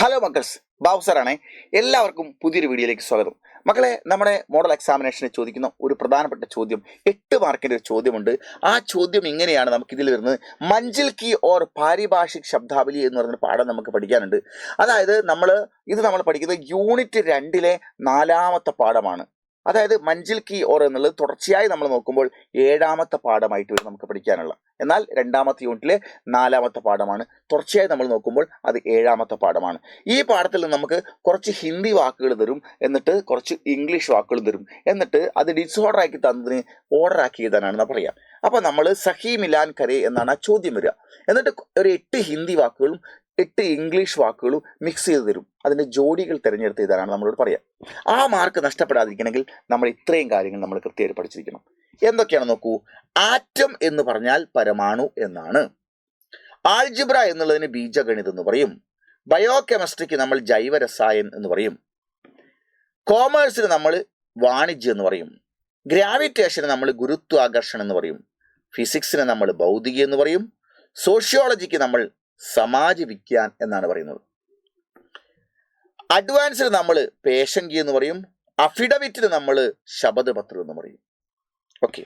Hello മക്കൾസ്, Babu സാറാണേ. എല്ലാവർക്കും പുതിയൊരു വീഡിയോയിലേക്ക് സ്വാഗതം. മക്കളെ, നമ്മുടെ മോഡൽ എക്സാമിനേഷന് ചോദിക്കുന്ന ഒരു പ്രധാനപ്പെട്ട ചോദ്യം 8 മാർക്കിൻ്റെ ഒരു ചോദ്യമുണ്ട്. ആ ചോദ്യം ഇങ്ങനെയാണ് നമുക്കിതിൽ വരുന്നത്. മഞ്ചിൽ കി ഓർ പാരിഭാഷിക് ശബ്ദാവലി എന്ന് പറയുന്ന പാഠം നമുക്ക് പഠിക്കാനുണ്ട്. അതായത് നമ്മൾ പഠിക്കുന്നത് യൂണിറ്റ് 2-ലെ 4ാമത്തെ പാഠമാണ്. അതായത് മഞ്ചിൽ കി ഓർ എന്നുള്ളത് തുടർച്ചയായി നമ്മൾ നോക്കുമ്പോൾ 7ാമത്തെ പാഠമായിട്ട് വരും നമുക്ക് പഠിക്കാനുള്ള. എന്നാൽ 2ാമത്തെ യൂണിറ്റിലെ 4ാമത്തെ പാഠമാണ്. തുടർച്ചയായി നമ്മൾ നോക്കുമ്പോൾ അത് 7ാമത്തെ പാഠമാണ്. ഈ പാഠത്തിൽ നിന്ന് നമുക്ക് കുറച്ച് ഹിന്ദി വാക്കുകൾ തരും, എന്നിട്ട് കുറച്ച് ഇംഗ്ലീഷ് വാക്കുകൾ തരും, എന്നിട്ട് അത് ഡിസോർഡർ ആക്കി തന്നതിന് ഓർഡർ ആക്കി എഴുതാനാണ് പറയാം. അപ്പോൾ നമ്മൾ സഹി മിലാൻ കരേ എന്നാണ് ആ ചോദ്യം വരിക. എന്നിട്ട് ഒരു 8 ഹിന്ദി വാക്കുകളും 8 ഇംഗ്ലീഷ് വാക്കുകളും മിക്സ് ചെയ്ത് തരും. അതിൻ്റെ ജോഡികൾ തിരഞ്ഞെടുത്ത് എഴുതാനാണ് നമ്മളോട് പറയാം. ആ മാർക്ക് നഷ്ടപ്പെടാതിരിക്കണമെങ്കിൽ നമ്മൾ ഇത്രയും കാര്യങ്ങൾ നമ്മൾ കൃത്യമായിട്ട് പഠിച്ചിരിക്കണം. എന്തൊക്കെയാണ് നോക്കൂ. ആറ്റം എന്ന് പറഞ്ഞാൽ പരമാണു എന്നാണ്. ആൾജിബ്ര എന്നുള്ളതിന് ബീജഗണിതം എന്ന് പറയും. ബയോ കെമിസ്ട്രിക്ക് നമ്മൾ ജൈവരസായൻ എന്ന് പറയും. കോമേഴ്സിന് നമ്മൾ വാണിജ്യം എന്ന് പറയും. ഗ്രാവിറ്റേഷന് നമ്മൾ ഗുരുത്വാകർഷണം എന്ന് പറയും. ഫിസിക്സിന് നമ്മൾ ഭൗതികം എന്ന് പറയും. സോഷ്യോളജിക്ക് നമ്മൾ സമാജ വിജ്ഞാൻ എന്നാണ് പറയുന്നത്. അഡ്വാൻസിന് നമ്മൾ പേശങ്കി എന്ന് പറയും. അഫിഡവിറ്റിന് നമ്മൾ ശപഥപത്രം എന്ന് പറയും. ഓക്കെ.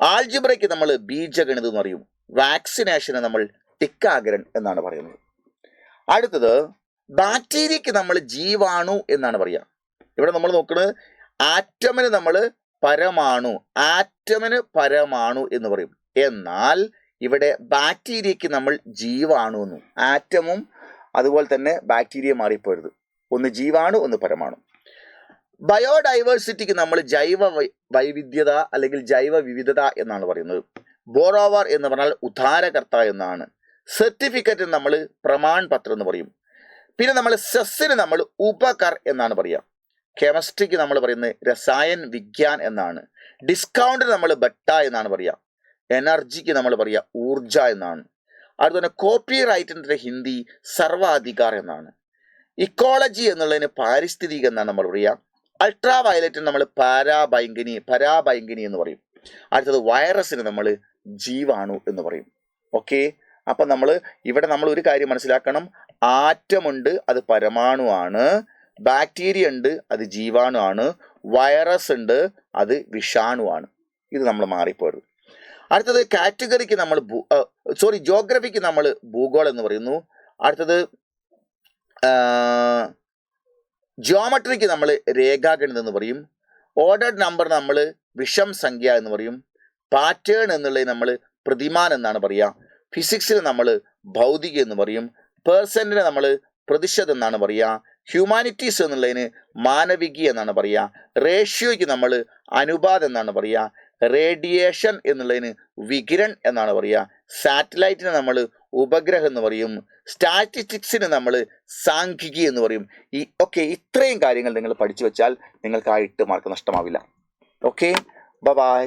ആൾജിബ്രയ്ക്ക് നമ്മൾ ബീജഗണിതം എന്ന് പറയും. വാക്സിനേഷന് നമ്മൾ ടിക്കാഗ്രൻ എന്നാണ് പറയുന്നത്. അടുത്തത് ബാക്ടീരിയക്ക് നമ്മൾ ജീവാണു എന്നാണ് പറയുക. ഇവിടെ നമ്മൾ നോക്കുന്നത് ആറ്റമിന് നമ്മൾ പരമാണു, പരമാണു എന്ന് പറയും. എന്നാൽ ഇവിടെ ബാക്ടീരിയക്ക് നമ്മൾ ജീവാണു എന്നും. ആറ്റമും അതുപോലെ തന്നെ ബാക്ടീരിയ മാറിപ്പോരുത്. ഒന്ന് ജീവാണു, ഒന്ന് പരമാണു. ബയോഡൈവേഴ്സിറ്റിക്ക് നമ്മൾ ജൈവ വൈവിധ്യത അല്ലെങ്കിൽ ജൈവ വിവിധത എന്നാണ് പറയുന്നത്. ബോറോവർ എന്ന് പറഞ്ഞാൽ ഉദ്ധാരകർത്ത എന്നാണ്. സർട്ടിഫിക്കറ്റ് നമ്മൾ പ്രമാൺ പത്രം എന്ന് പറയും. പിന്നെ നമ്മൾ സെസ്സിന് നമ്മൾ ഉപകർ എന്നാണ് പറയുക. കെമിസ്ട്രിക്ക് നമ്മൾ പറയുന്നത് രസായൻ വിജ്ഞാൻ എന്നാണ്. ഡിസ്കൗണ്ടിന് നമ്മൾ ബട്ട എന്നാണ് പറയുക. എനർജിക്ക് നമ്മൾ പറയുക ഊർജ എന്നാണ്. അതുപോലെ കോപ്പി റൈറ്റിൻ്റെ ഹിന്ദി സർവാധികാർ എന്നാണ്. ഇക്കോളജി എന്നുള്ളതിന് പാരിസ്ഥിതികം എന്നാണ് നമ്മൾ പറയുക. അൾട്രാ വയലറ്റിന് നമ്മൾ പരാബൈങ്കിനി എന്ന് പറയും. അടുത്തത് വൈറസിന് നമ്മൾ ജീവാണു എന്ന് പറയും. ഓക്കെ. അപ്പം ഇവിടെ നമ്മൾ ഒരു കാര്യം മനസ്സിലാക്കണം. ആറ്റമുണ്ട്, അത് പരമാണു ആണ്. ബാക്ടീരിയ ഉണ്ട്, അത് ജീവാണു ആണ്. വൈറസ് ഉണ്ട്, അത് വിഷാണു ആണ്. ഇത് നമ്മൾ മാറിപ്പോരുത്. അടുത്തത് കാറ്റഗറിക്ക് നമ്മൾ ജോഗ്രഫിക്ക് നമ്മൾ ഭൂഗോളം എന്ന് പറയുന്നു. അടുത്തത് ജിയോമെട്രിക്ക് നമ്മൾ രേഖാഗണിതം എന്ന് പറയും. ഓർഡർഡ് നമ്പർ നമ്മൾ വിഷം സംഖ്യ എന്ന് പറയും. പാറ്റേൺ എന്നുള്ളത് നമ്മൾ പ്രതിമാൻ എന്നാണ് പറയുക. ഫിസിക്സിന് നമ്മൾ ഭൗതികം എന്ന് പറയും. പേഴ്സൻറ്റിന് നമ്മൾ പ്രതിശതം എന്നാണ് പറയുക. ഹ്യൂമാനിറ്റീസ് എന്നുള്ളതിന് മാനവികി എന്നാണ് പറയുക. റേഷ്യോയ്ക്ക് നമ്മൾ അനുപാതം എന്നാണ് പറയുക. റേഡിയേഷൻ എന്നുള്ളതിന് വികിരൺ എന്നാണ് പറയുക. സാറ്റലൈറ്റിന് നമ്മൾ ഉപഗ്രഹം എന്ന് പറയും. സ്റ്റാറ്റിസ്റ്റിക്സിന് നമ്മൾ സാംഖികി എന്ന് പറയും. ഇത്രയും കാര്യങ്ങൾ നിങ്ങൾ പഠിച്ചു വെച്ചാൽ നിങ്ങൾക്ക് ആ 8 മാർക്ക് നഷ്ടമാവില്ല. Okay, by.